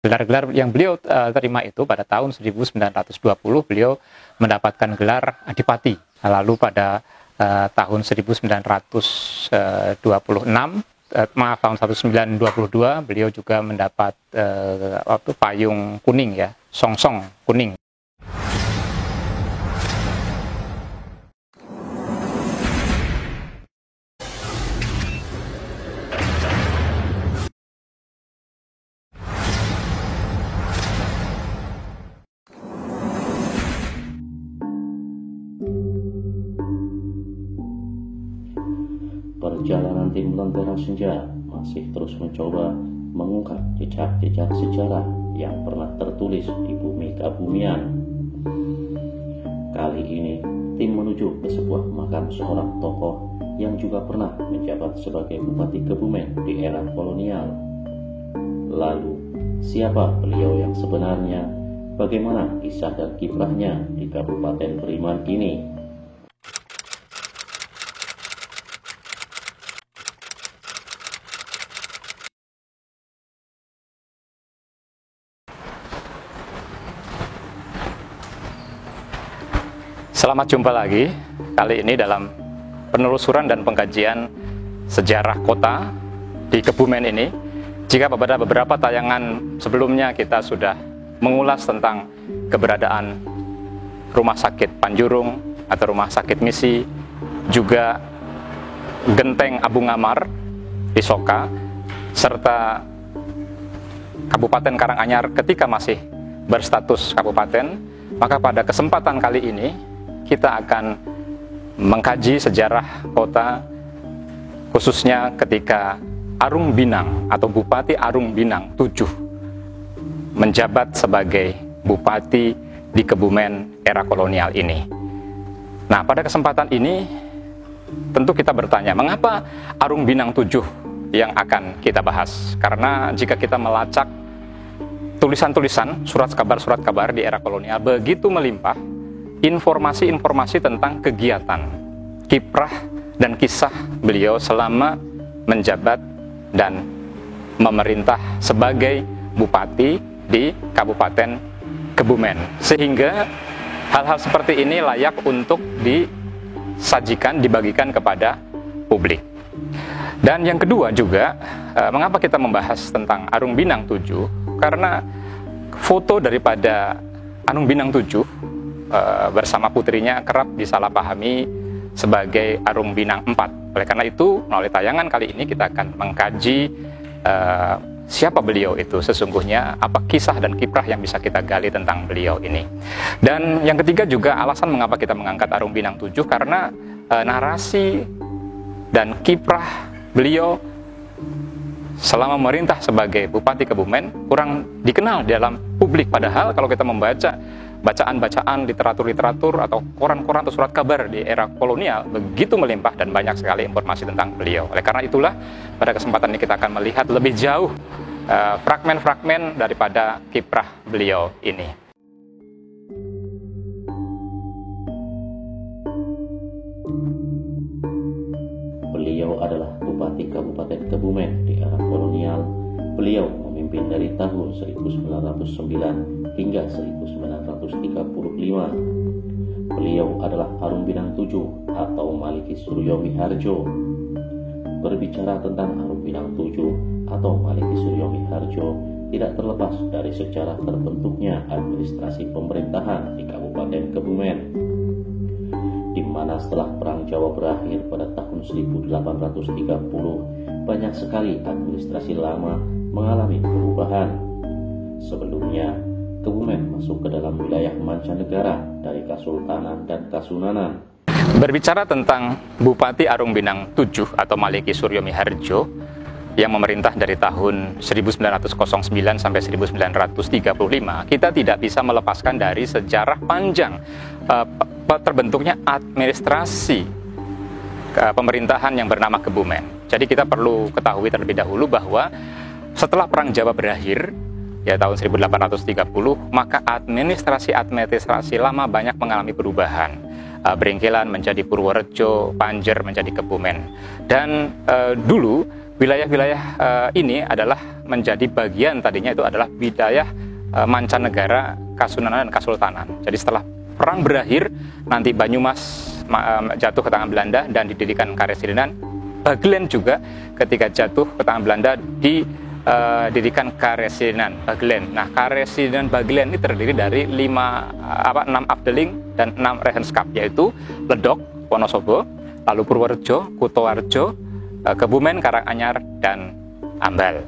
Gelar-gelar yang beliau terima itu pada tahun 1920 beliau mendapatkan gelar Adipati. Lalu pada tahun 1922 beliau juga mendapat payung kuning ya, songsong kuning. Perjalanan tim Lentera Senja masih terus mencoba mengungkap jejak-jejak sejarah yang pernah tertulis di bumi Kebumian. Kali ini, tim menuju ke sebuah makam seorang tokoh yang juga pernah menjabat sebagai Bupati Kebumen di era kolonial. Lalu, siapa beliau yang sebenarnya? Bagaimana kisah dan kiprahnya di Kabupaten Beriman ini? Selamat jumpa lagi, kali ini dalam penelusuran dan pengkajian sejarah kota di Kebumen ini. Jika pada beberapa tayangan sebelumnya kita sudah mengulas tentang keberadaan Rumah Sakit Panjurung atau Rumah Sakit Misi, juga Genteng Abu Ngamar di Soka, serta Kabupaten Karanganyar ketika masih berstatus kabupaten, maka pada kesempatan kali ini kita akan mengkaji sejarah kota, khususnya ketika Arung Binang atau Bupati Arung Binang 7 menjabat sebagai Bupati di Kebumen era kolonial ini. Nah, pada kesempatan ini tentu kita bertanya, mengapa Arung Binang 7 yang akan kita bahas? Karena jika kita melacak tulisan-tulisan, surat kabar di era kolonial begitu melimpah, informasi-informasi tentang kegiatan, kiprah, dan kisah beliau selama menjabat dan memerintah sebagai bupati di Kabupaten Kebumen. Sehingga hal-hal seperti ini layak untuk disajikan, dibagikan kepada publik. Dan yang kedua juga, mengapa kita membahas tentang Arung Binang 7? Karena foto daripada Arung Binang 7 bersama putrinya kerap disalahpahami sebagai Arung Binang 4. Oleh karena itu, melalui tayangan kali ini kita akan mengkaji siapa beliau itu sesungguhnya, apa kisah dan kiprah yang bisa kita gali tentang beliau ini. Dan yang ketiga juga alasan mengapa kita mengangkat Arung Binang 7, karena narasi dan kiprah beliau selama memerintah sebagai Bupati Kebumen kurang dikenal dalam publik. Padahal kalau kita membaca bacaan-bacaan, literatur-literatur atau koran-koran atau surat kabar di era kolonial begitu melimpah dan banyak sekali informasi tentang beliau. Oleh karena itulah pada kesempatan ini kita akan melihat lebih jauh fragmen-fragmen daripada kiprah beliau ini. Beliau adalah Bupati Kabupaten Kebumen di era kolonial. Beliau memimpin dari tahun 1909 hingga 1935. Beliau adalah Arung Binang 7 atau Maliki Suryo Miharjo. Berbicara tentang Arung Binang 7 atau Maliki Suryo Miharjo tidak terlepas dari sejarah terbentuknya administrasi pemerintahan di Kabupaten Kebumen, di mana setelah Perang Jawa berakhir pada tahun 1830, banyak sekali administrasi lama mengalami perubahan. Sebelumnya, Kebumen masuk ke dalam wilayah mancanegara dari Kasultanan dan Kasunanan. Berbicara tentang Bupati Arung Binang 7 atau Maliki Suryo Miharjo yang memerintah dari tahun 1909 sampai 1935, kita tidak bisa melepaskan dari sejarah panjang terbentuknya administrasi pemerintahan yang bernama Kebumen. Jadi kita perlu ketahui terlebih dahulu bahwa setelah Perang Jawa berakhir, ya tahun 1830, maka administrasi lama banyak mengalami perubahan. Beringkilan menjadi Purworejo, Panjer menjadi Kebumen. Dan dulu wilayah-wilayah ini adalah menjadi bagian, tadinya itu adalah wilayah mancanegara Kasunanan dan Kasultanan. Jadi setelah perang berakhir, nanti Banyumas jatuh ke tangan Belanda dan didirikan Karesidenan. Bagelen juga ketika jatuh ke tangan Belanda didirikan Karesidenan Bagelen. Nah, Karesidenan Bagelen ini terdiri dari 6 afdeling dan 6 regenskap, yaitu Ledok, Wonosobo, lalu Purworejo, Kutoarjo, Kebumen, Karanganyar, dan Ambal.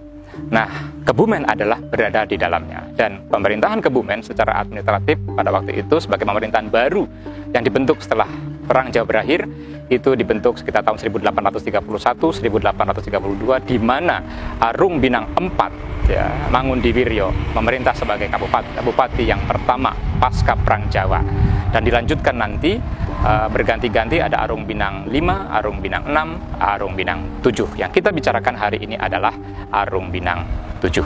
Nah, Kebumen adalah berada di dalamnya, dan pemerintahan Kebumen secara administratif pada waktu itu sebagai pemerintahan baru yang dibentuk setelah Perang Jawa berakhir, itu dibentuk sekitar tahun 1831-1832, di mana Arung Binang IV, ya, Mangundiwiryo memerintah sebagai Bupati yang pertama pasca Perang Jawa, dan dilanjutkan nanti berganti-ganti ada Arung Binang 5, Arung Binang 6, Arung Binang 7. Yang kita bicarakan hari ini adalah Arung Binang 7.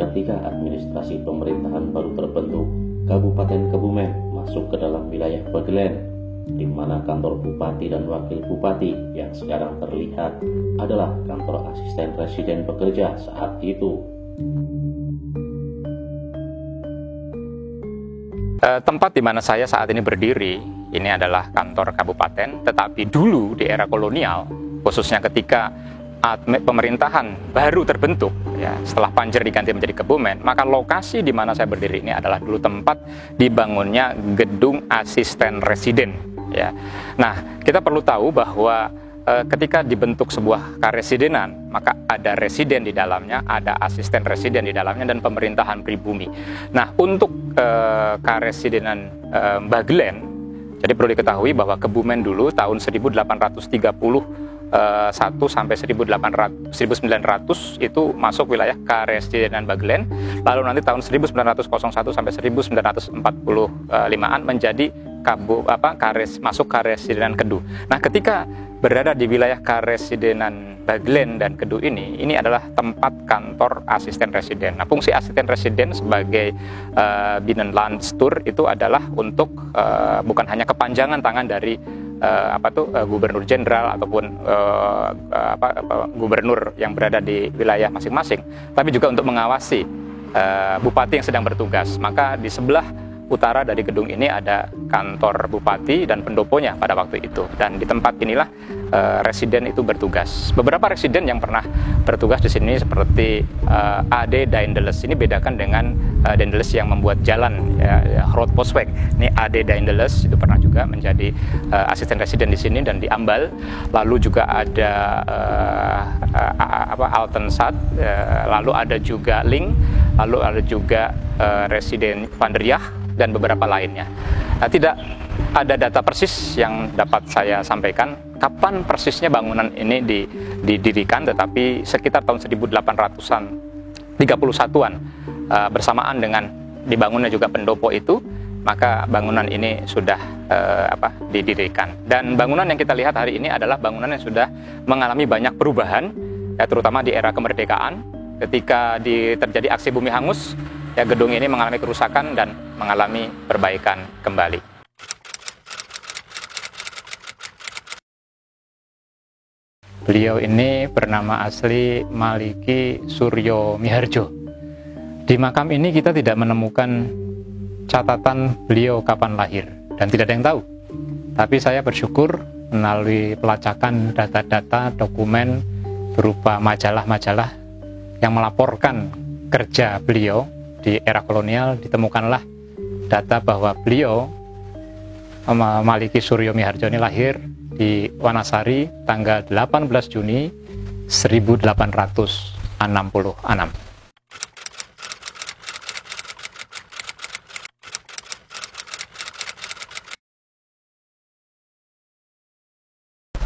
Ketika administrasi pemerintahan baru terbentuk, Kabupaten Kebumen masuk ke dalam wilayah Bagelen, di mana kantor bupati dan wakil bupati yang sekarang terlihat adalah kantor asisten residen bekerja saat itu. Tempat di mana saya saat ini berdiri, ini adalah kantor kabupaten, tetapi dulu di era kolonial, khususnya ketika pemerintahan baru terbentuk, ya, setelah Panjer diganti menjadi Kebumen, maka lokasi di mana saya berdiri ini adalah dulu tempat dibangunnya gedung asisten residen. Ya. Nah, kita perlu tahu bahwa ketika dibentuk sebuah karesidenan, maka ada residen di dalamnya, ada asisten residen di dalamnya, dan pemerintahan pribumi. Nah, untuk karesidenan Bagelen, jadi perlu diketahui bahwa Kebumen dulu tahun 1831 sampai 1900 itu masuk wilayah Karesidenan Bagelen, lalu nanti tahun 1901 sampai 1945-an menjadi masuk Karesidenan Kedu. Nah, ketika berada di wilayah Karesidenan Bagelen dan Kedu ini adalah tempat kantor asisten residen. Nah, fungsi asisten residen sebagai Binnenlandstur itu adalah untuk bukan hanya kepanjangan tangan dari gubernur jenderal ataupun gubernur yang berada di wilayah masing-masing, tapi juga untuk mengawasi bupati yang sedang bertugas. Maka di sebelah utara dari gedung ini ada kantor bupati dan pendoponya pada waktu itu, dan di tempat inilah residen itu bertugas. Beberapa residen yang pernah bertugas di sini seperti A.D. Daendeles, ini bedakan dengan Daendeles yang membuat jalan, Road Postweg. Ini A.D. Daendeles itu pernah juga menjadi asisten residen di sini dan di Ambal. Lalu juga ada Altensat, lalu ada juga Ling, lalu ada juga residen Vandriah, dan beberapa lainnya. Nah, tidak ada data persis yang dapat saya sampaikan kapan persisnya bangunan ini didirikan, tetapi sekitar tahun 1800-an 31-an bersamaan dengan dibangunnya juga pendopo itu, maka bangunan ini sudah didirikan. Dan bangunan yang kita lihat hari ini adalah bangunan yang sudah mengalami banyak perubahan, ya, terutama di era kemerdekaan ketika terjadi aksi bumi hangus. Ya, gedung ini mengalami kerusakan dan mengalami perbaikan kembali. Beliau ini bernama asli Maliki Suryo Miharjo. Di makam ini kita tidak menemukan catatan beliau kapan lahir dan tidak ada yang tahu. Tapi saya bersyukur melalui pelacakan data-data dokumen berupa majalah-majalah yang melaporkan kerja beliau di era kolonial, ditemukanlah data bahwa beliau Maliki Suryo Miharjo ini lahir di Wanasari tanggal 18 Juni 1866.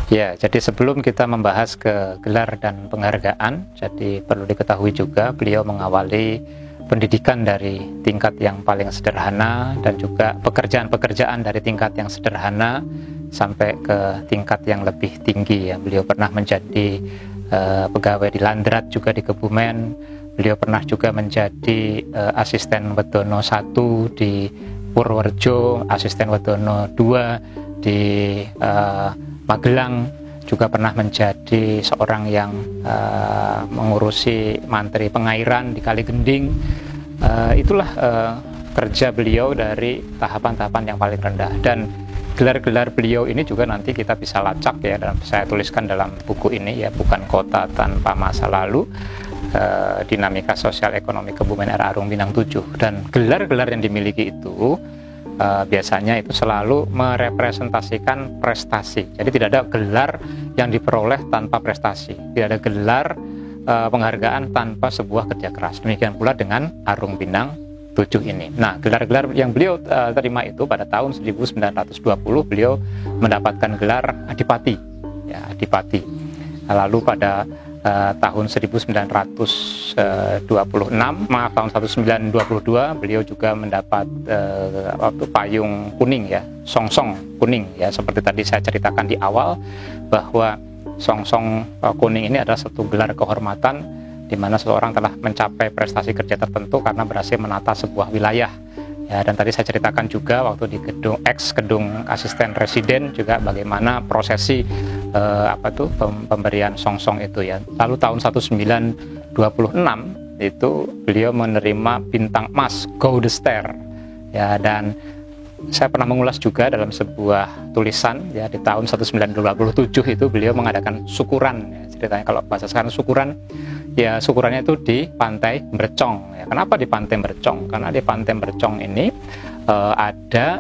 Ya, jadi sebelum kita membahas ke gelar dan penghargaan, jadi perlu diketahui juga beliau mengawali pendidikan dari tingkat yang paling sederhana dan juga pekerjaan-pekerjaan dari tingkat yang sederhana sampai ke tingkat yang lebih tinggi. Ya, beliau pernah menjadi pegawai di Landrat juga di Kebumen. Beliau pernah juga menjadi asisten Wedono 1 di Purworejo, asisten Wedono 2 di Magelang, juga pernah menjadi seorang yang mengurusi mantri pengairan di Kali Gending. Itulah kerja beliau dari tahapan-tahapan yang paling rendah, dan gelar-gelar beliau ini juga nanti kita bisa lacak ya, dan saya tuliskan dalam buku ini ya, Bukan Kota Tanpa Masa Lalu, Dinamika Sosial Ekonomi Kebumen Era Arung Pinang 7. Dan gelar-gelar yang dimiliki itu biasanya itu selalu merepresentasikan prestasi. Jadi tidak ada gelar yang diperoleh tanpa prestasi, tidak ada gelar penghargaan tanpa sebuah kerja keras. Demikian pula dengan Arung Pinang 7 ini. Nah, gelar-gelar yang beliau terima itu pada tahun 1920 beliau mendapatkan gelar Adipati, ya, Adipati. Lalu pada tahun 1922 beliau juga mendapat payung kuning ya, songsong kuning ya, seperti tadi saya ceritakan di awal bahwa songsong kuning ini adalah satu gelar kehormatan di mana seseorang telah mencapai prestasi kerja tertentu karena berhasil menata sebuah wilayah. Ya, dan tadi saya ceritakan juga waktu di gedung asisten residen juga bagaimana prosesi pemberian songsong itu ya. Lalu tahun 1926 itu beliau menerima bintang emas Gouden Ster. Ya, dan saya pernah mengulas juga dalam sebuah tulisan ya, di tahun 1927 itu beliau mengadakan syukuran ya, ceritanya kalau bahasa sekarang syukuran ya, syukurannya itu di Pantai Mercong ya. Kenapa di Pantai Mercong? Karena di Pantai Mercong ini ada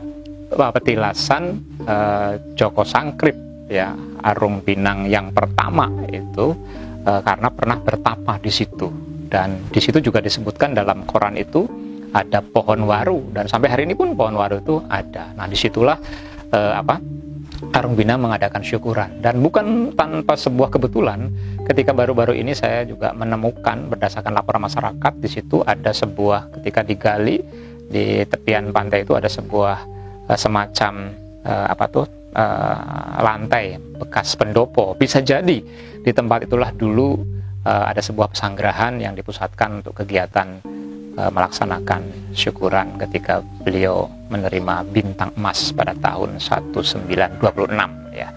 petilasan Joko Sangkrip ya, Arung Pinang yang pertama itu karena pernah bertapa di situ, dan di situ juga disebutkan dalam koran itu ada pohon waru, dan sampai hari ini pun pohon waru itu ada. Nah, disitulah Arung Pinang mengadakan syukuran, dan bukan tanpa sebuah kebetulan ketika baru-baru ini saya juga menemukan berdasarkan laporan masyarakat di situ ada sebuah, ketika digali di tepian pantai itu ada sebuah semacam lantai bekas pendopo. Bisa jadi di tempat itulah dulu ada sebuah pesanggrahan yang dipusatkan untuk kegiatan melaksanakan syukuran ketika beliau menerima bintang emas pada tahun 1926 ya.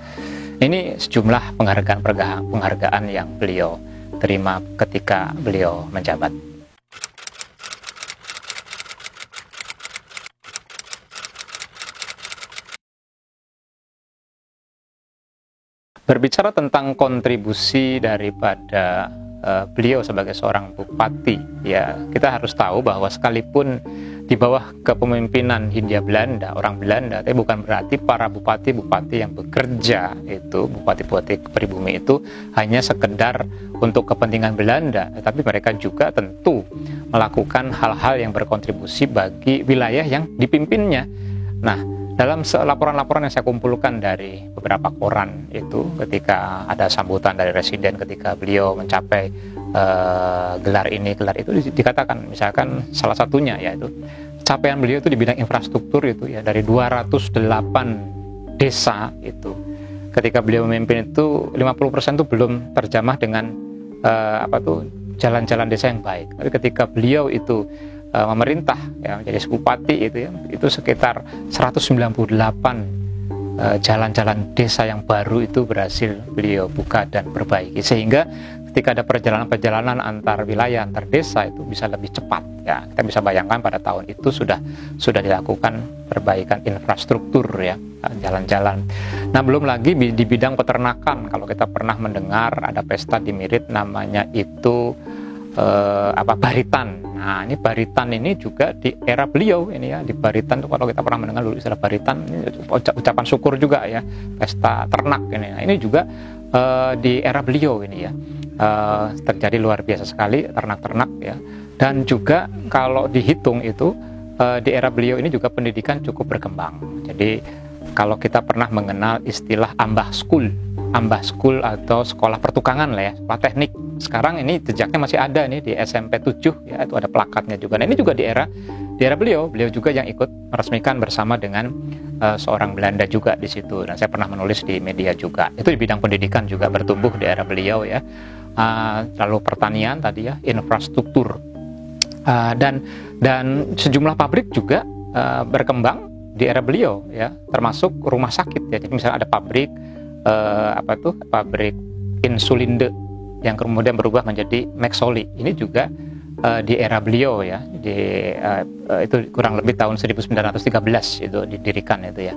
Ini sejumlah penghargaan yang beliau terima ketika beliau menjabat. Berbicara tentang kontribusi daripada beliau sebagai seorang bupati ya, kita harus tahu bahwa sekalipun di bawah kepemimpinan Hindia Belanda, orang Belanda, tapi bukan berarti para bupati-bupati yang bekerja itu, bupati-bupati pribumi itu hanya sekedar untuk kepentingan Belanda, tetapi mereka juga tentu melakukan hal-hal yang berkontribusi bagi wilayah yang dipimpinnya. Nah, dalam laporan-laporan yang saya kumpulkan dari beberapa koran itu, ketika ada sambutan dari residen ketika beliau mencapai gelar ini, gelar itu, dikatakan misalkan salah satunya yaitu capaian beliau itu di bidang infrastruktur itu ya, dari 208 desa itu ketika beliau memimpin itu 50% itu belum terjamah dengan jalan-jalan desa yang baik. Tapi ketika beliau itu memerintah ya, menjadi bupati itu ya, itu sekitar 198 jalan-jalan desa yang baru itu berhasil beliau buka dan perbaiki, sehingga ketika ada perjalanan-perjalanan antar wilayah, antar desa itu bisa lebih cepat ya. Kita bisa bayangkan pada tahun itu sudah dilakukan perbaikan infrastruktur ya, jalan-jalan. Nah, belum lagi di bidang peternakan, kalau kita pernah mendengar ada pesta di Mirit namanya itu Baritan. Nah, ini Baritan ini juga di era beliau ini ya. Di Baritan itu kalau kita pernah mendengar dulu istilah Baritan, ini ucapan syukur juga ya, pesta ternak ini. Nah, ini juga di era beliau ini ya. Terjadi luar biasa sekali ternak-ternak ya. Dan juga kalau dihitung itu di era beliau ini juga pendidikan cukup berkembang. Jadi kalau kita pernah mengenal istilah Ambah School atau sekolah pertukangan lah ya, sekolah teknik. Sekarang ini jejaknya masih ada nih di SMP 7 ya, itu ada plakatnya juga. Nah, ini juga di era beliau juga yang ikut meresmikan bersama dengan seorang Belanda juga di situ. Dan saya pernah menulis di media juga. Itu di bidang pendidikan juga bertumbuh di era beliau ya. Lalu pertanian tadi ya, infrastruktur. Dan sejumlah pabrik juga berkembang di era beliau ya, termasuk rumah sakit ya. Jadi misalnya ada pabrik pabrik Insulinde yang kemudian berubah menjadi Maxoli. Ini juga di era beliau ya, itu kurang lebih tahun 1913 itu didirikan itu ya.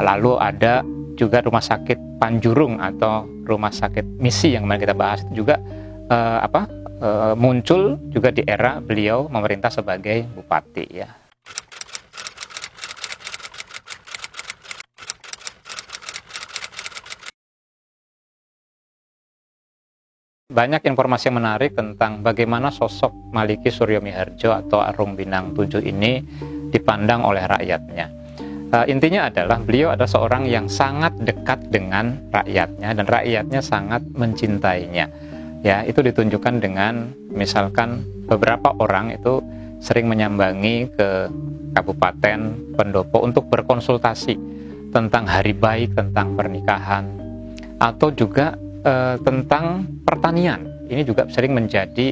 Lalu ada juga rumah sakit Panjurung atau rumah sakit misi yang kemarin kita bahas itu juga muncul juga di era beliau memerintah sebagai bupati ya. Banyak informasi yang menarik tentang bagaimana sosok Maliki Suryo Miharjo atau Arung Binang 7 ini dipandang oleh rakyatnya. Intinya adalah beliau adalah seorang yang sangat dekat dengan rakyatnya dan rakyatnya sangat mencintainya. Ya, itu ditunjukkan dengan misalkan beberapa orang itu sering menyambangi ke Kabupaten Pendopo untuk berkonsultasi tentang hari baik, tentang pernikahan, atau juga tentang pertanian. Ini juga sering menjadi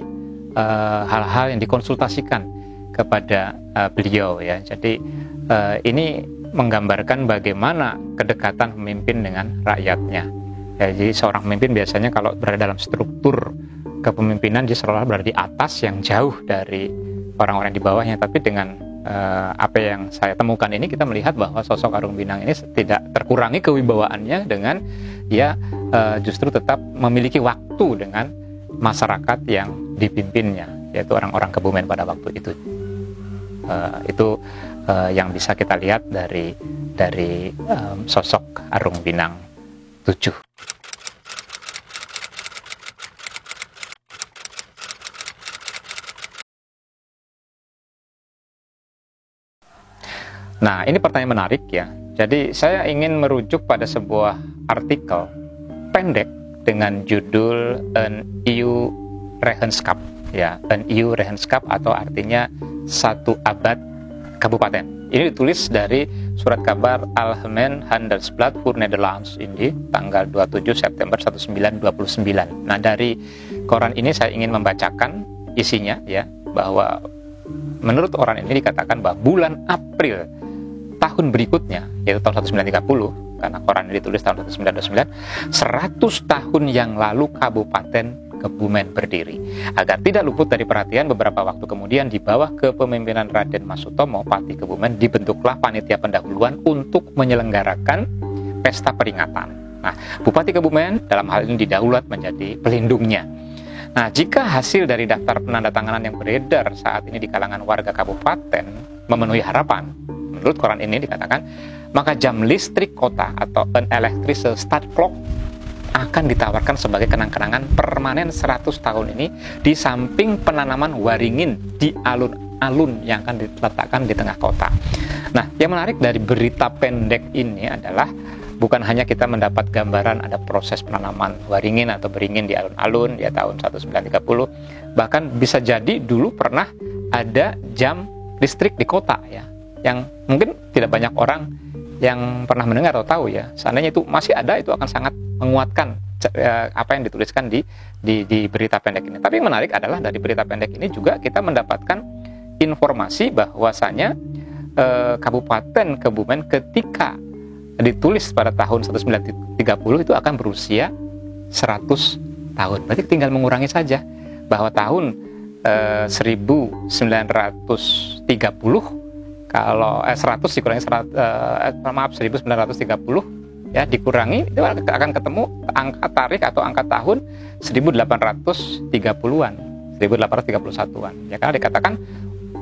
hal-hal yang dikonsultasikan kepada beliau ya. Jadi ini menggambarkan bagaimana kedekatan pemimpin dengan rakyatnya. Ya, jadi seorang pemimpin biasanya kalau berada dalam struktur kepemimpinan dia seolah berada di atas yang jauh dari orang-orang di bawahnya. Tapi dengan apa yang saya temukan ini, kita melihat bahwa sosok Arung Binang ini tidak terkurangi kewibawaannya dengan dia justru tetap memiliki waktu dengan masyarakat yang dipimpinnya, yaitu orang-orang Kebumen pada waktu itu. Itu yang bisa kita lihat dari sosok Arung Binang 7. Nah, ini pertanyaan menarik ya. Jadi saya ingin merujuk pada sebuah artikel pendek dengan judul Een Eeuw Regenschap ya, Een Eeuw Regenschap atau artinya 1 abad kabupaten. Ini ditulis dari surat kabar Algemeen Handelsblad voor Nederlands ini tanggal 27 September 1929. Nah, dari koran ini saya ingin membacakan isinya ya, bahwa menurut koran ini dikatakan bahwa bulan April tahun berikutnya, yaitu tahun 1930, karena koran ini ditulis tahun 1929, 100 tahun yang lalu Kabupaten Kebumen berdiri. Agar tidak luput dari perhatian, beberapa waktu kemudian di bawah kepemimpinan Raden Mas Sutomo, Pati Kebumen, dibentuklah panitia pendahuluan untuk menyelenggarakan pesta peringatan. Nah, Bupati Kebumen dalam hal ini didaulat menjadi pelindungnya. Nah, jika hasil dari daftar penandatanganan yang beredar saat ini di kalangan warga kabupaten memenuhi harapan, menurut koran ini dikatakan, maka jam listrik kota atau an electric start clock akan ditawarkan sebagai kenang-kenangan permanen 100 tahun ini di samping penanaman waringin di alun-alun yang akan diletakkan di tengah kota. Nah, yang menarik dari berita pendek ini adalah bukan hanya kita mendapat gambaran ada proses penanaman waringin atau beringin di alun-alun di tahun 1930, bahkan bisa jadi dulu pernah ada jam listrik di kota ya, yang mungkin tidak banyak orang yang pernah mendengar atau tahu ya. Seandainya itu masih ada, itu akan sangat menguatkan apa yang dituliskan di berita pendek ini. Tapi yang menarik adalah dari berita pendek ini juga kita mendapatkan informasi bahwasanya Kabupaten Kebumen ketika ditulis pada tahun 1930 itu akan berusia 100 tahun. Berarti tinggal mengurangi saja bahwa tahun 1930 kalau 100 dikurangi 1930 ya dikurangi, itu akan ketemu angka tarikh atau angka tahun 1830-an, 1831-an. Ya, karena dikatakan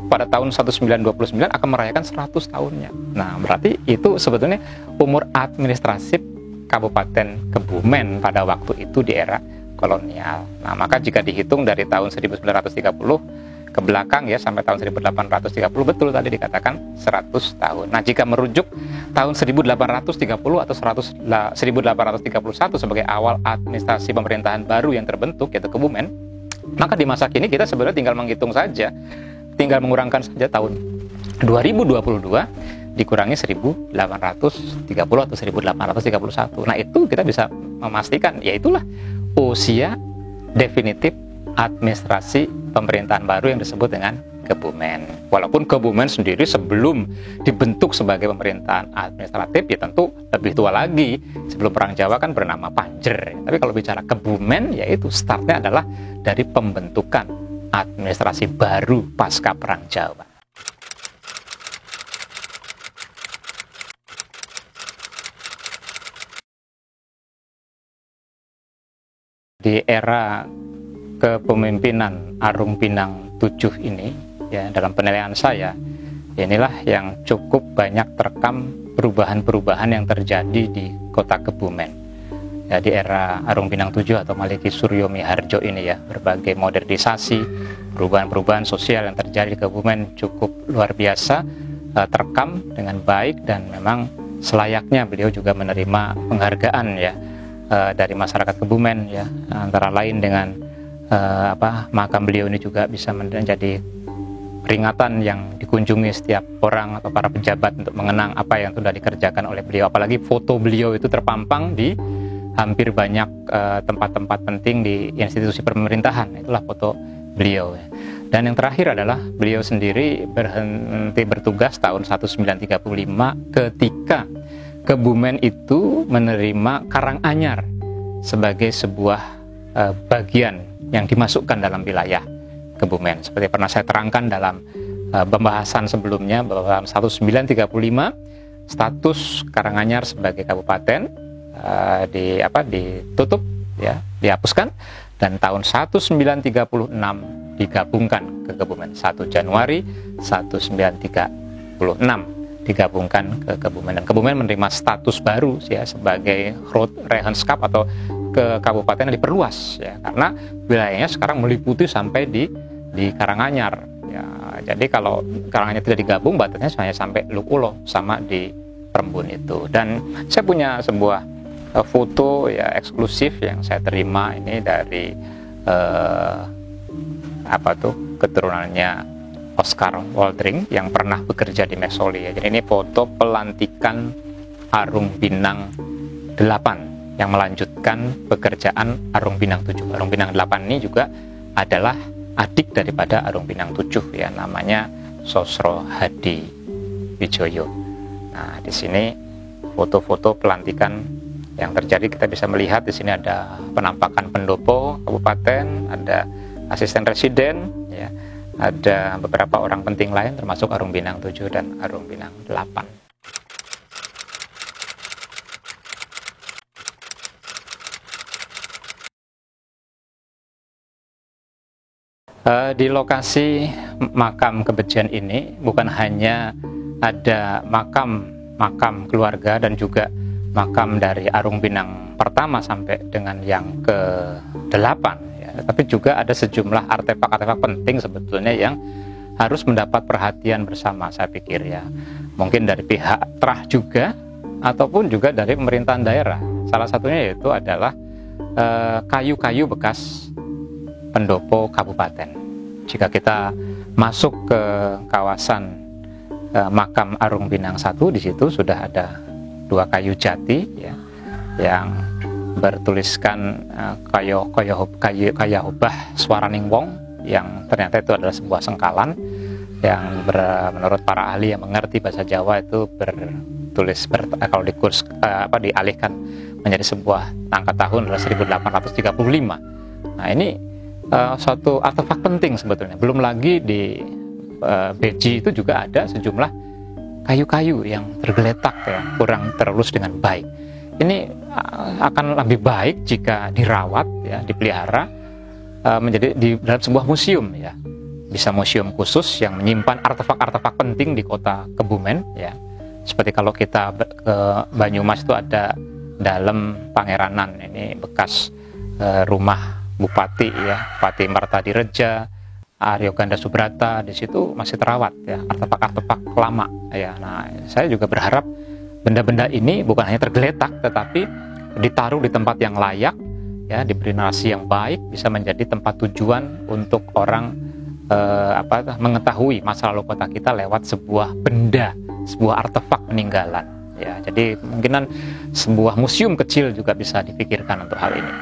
pada tahun 1929 akan merayakan 100 tahunnya. Nah, berarti itu sebetulnya umur administratif Kabupaten Kebumen pada waktu itu di era kolonial. Nah, maka jika dihitung dari tahun 1930 ke belakang ya sampai tahun 1830, betul tadi dikatakan 100 tahun. Nah, jika merujuk tahun 1830 atau 1831 sebagai awal administrasi pemerintahan baru yang terbentuk yaitu Kebumen, maka di masa kini kita sebenarnya tinggal menghitung saja, tinggal mengurangkan saja tahun 2022 dikurangi 1830 atau 1831. Nah, itu kita bisa memastikan yaitulah usia definitif administrasi pemerintahan baru yang disebut dengan Kebumen. Walaupun Kebumen sendiri sebelum dibentuk sebagai pemerintahan administratif ya tentu lebih tua lagi. Sebelum Perang Jawa kan bernama Panjer. Tapi kalau bicara Kebumen yaitu startnya adalah dari pembentukan administrasi baru pasca Perang Jawa. Di era kepemimpinan Arung Pinang VII ini, ya dalam penilaian saya, inilah yang cukup banyak terekam perubahan-perubahan yang terjadi di kota Kebumen. Ya, di era Arung Pinang VII atau Maliki Suryo Miharjo ini ya, berbagai modernisasi, perubahan-perubahan sosial yang terjadi di Kebumen cukup luar biasa, terekam dengan baik, dan memang selayaknya beliau juga menerima penghargaan ya dari masyarakat Kebumen ya, antara lain dengan makam beliau ini juga bisa menjadi peringatan yang dikunjungi setiap orang atau para pejabat untuk mengenang apa yang sudah dikerjakan oleh beliau. Apalagi foto beliau itu terpampang di hampir banyak tempat-tempat penting di institusi pemerintahan. Itulah foto beliau ya. Dan yang terakhir adalah beliau sendiri berhenti bertugas tahun 1935 ketika Kebumen itu menerima Karanganyar sebagai sebuah bagian yang dimasukkan dalam wilayah Kebumen. Seperti pernah saya terangkan dalam pembahasan sebelumnya bahwa 1935 status Karanganyar sebagai kabupaten ditutup ya, dihapuskan, dan tahun 1936 digabungkan ke Kebumen. 1 Januari 1936 digabungkan ke Kebumen, dan Kebumen menerima status baru ya sebagai Grootreggenschap atau ke kabupaten yang diperluas ya, karena wilayahnya sekarang meliputi sampai di Karanganyar ya. Jadi kalau Karanganyar tidak digabung, batasnya hanya sampai Lukulo sama di Perembun itu. Dan saya punya sebuah foto ya eksklusif yang saya terima ini dari keturunannya Oscar Woldring yang pernah bekerja di Mesoli ya. Jadi ini foto pelantikan Arung Pinang 8 yang melanjutkan pekerjaan Arung Pinang 7. Arung Pinang 8 ini juga adalah adik daripada Arung Pinang 7 ya, namanya Sosro Hadi Wijoyo. Nah, di sini foto-foto pelantikan yang terjadi kita bisa melihat di sini ada penampakan pendopo kabupaten, ada asisten residen ya. Ada beberapa orang penting lain termasuk Arung Pinang 7 dan Arung Pinang 8. Di lokasi makam kebejian ini bukan hanya ada makam keluarga dan juga makam dari Arung Pinang pertama sampai dengan yang ke-8 ya, tapi juga ada sejumlah artefak-artefak penting sebetulnya yang harus mendapat perhatian bersama, saya pikir ya. Mungkin dari pihak Trah juga ataupun juga dari pemerintahan daerah. Salah satunya yaitu adalah kayu-kayu bekas pendopo kabupaten. Jika kita masuk ke kawasan makam Arung Pinang 1, di situ sudah ada 2 kayu jati ya, yang bertuliskan Kayahobah Swaraning Wong, yang ternyata itu adalah sebuah sengkalan yang menurut para ahli yang mengerti bahasa Jawa itu bertulis kalau dialihkan menjadi sebuah angka tahun adalah 1835. Nah, ini suatu artefak penting sebetulnya. Belum lagi di Beji itu juga ada sejumlah kayu-kayu yang tergeletak ya, kurang terelus dengan baik. Ini akan lebih baik jika dirawat ya, dipelihara menjadi di dalam sebuah museum ya. Bisa museum khusus yang menyimpan artefak-artefak penting di kota Kebumen ya. Seperti kalau kita ke Banyumas itu ada Dalem Pangeranan, ini bekas rumah Bupati ya, Bupati Martadireja, Aryo Ganda Subrata, di situ masih terawat ya, artefak-artefak lama ya. Nah, saya juga berharap benda-benda ini bukan hanya tergeletak tetapi ditaruh di tempat yang layak ya, diberi narasi yang baik, bisa menjadi tempat tujuan untuk orang mengetahui masa lalu kota kita lewat sebuah benda, sebuah artefak peninggalan ya. Jadi kemungkinan sebuah museum kecil juga bisa dipikirkan untuk hal ini.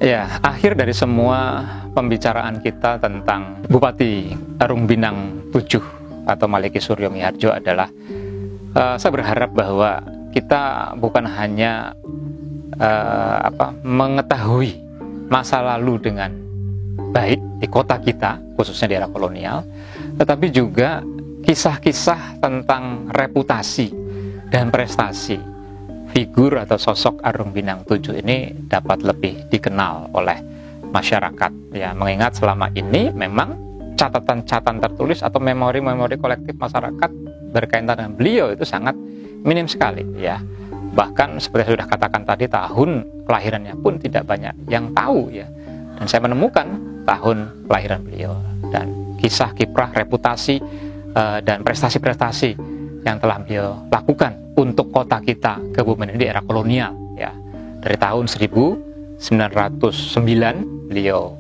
Ya, akhir dari semua pembicaraan kita tentang Bupati Arung Binang 7 atau Maliki Suryo Miharjo adalah saya berharap bahwa kita bukan hanya mengetahui masa lalu dengan baik di kota kita, khususnya di era kolonial, tetapi juga kisah-kisah tentang reputasi dan prestasi figur atau sosok Arung Binang 7 ini dapat lebih dikenal oleh masyarakat. Ya, mengingat selama ini memang catatan-catatan tertulis atau memori-memori kolektif masyarakat berkaitan dengan beliau itu sangat minim sekali. Ya, bahkan seperti saya sudah katakan tadi, tahun kelahirannya pun tidak banyak yang tahu. Ya, dan saya menemukan tahun kelahiran beliau dan kisah kiprah, reputasi dan prestasi-prestasi yang telah beliau lakukan untuk kota kita, Kebumen ini di era kolonial. Ya, dari tahun 1909 beliau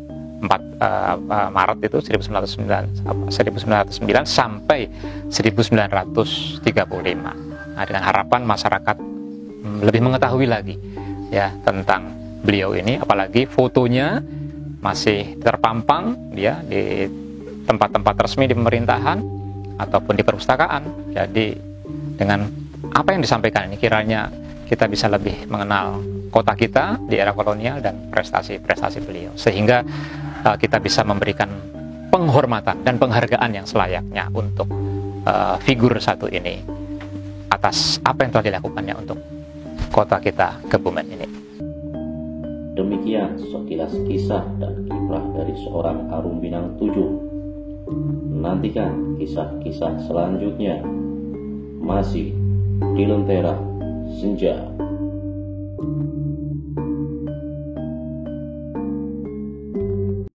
Maret itu 1909 sampai 1935. Nah, dengan harapan masyarakat lebih mengetahui lagi ya tentang beliau ini, apalagi fotonya masih terpampang ya di tempat-tempat resmi di pemerintahan ataupun di perpustakaan. Jadi dengan apa yang disampaikan ini kiranya kita bisa lebih mengenal kota kita di era kolonial dan prestasi-prestasi beliau, sehingga kita bisa memberikan penghormatan dan penghargaan yang selayaknya untuk figur satu ini atas apa yang telah dilakukannya untuk kota kita Kebumen ini. Demikian sekilas kisah dan kiprah dari seorang Arung Binang 7. Nantikan kisah-kisah selanjutnya masih di Lentera Senja.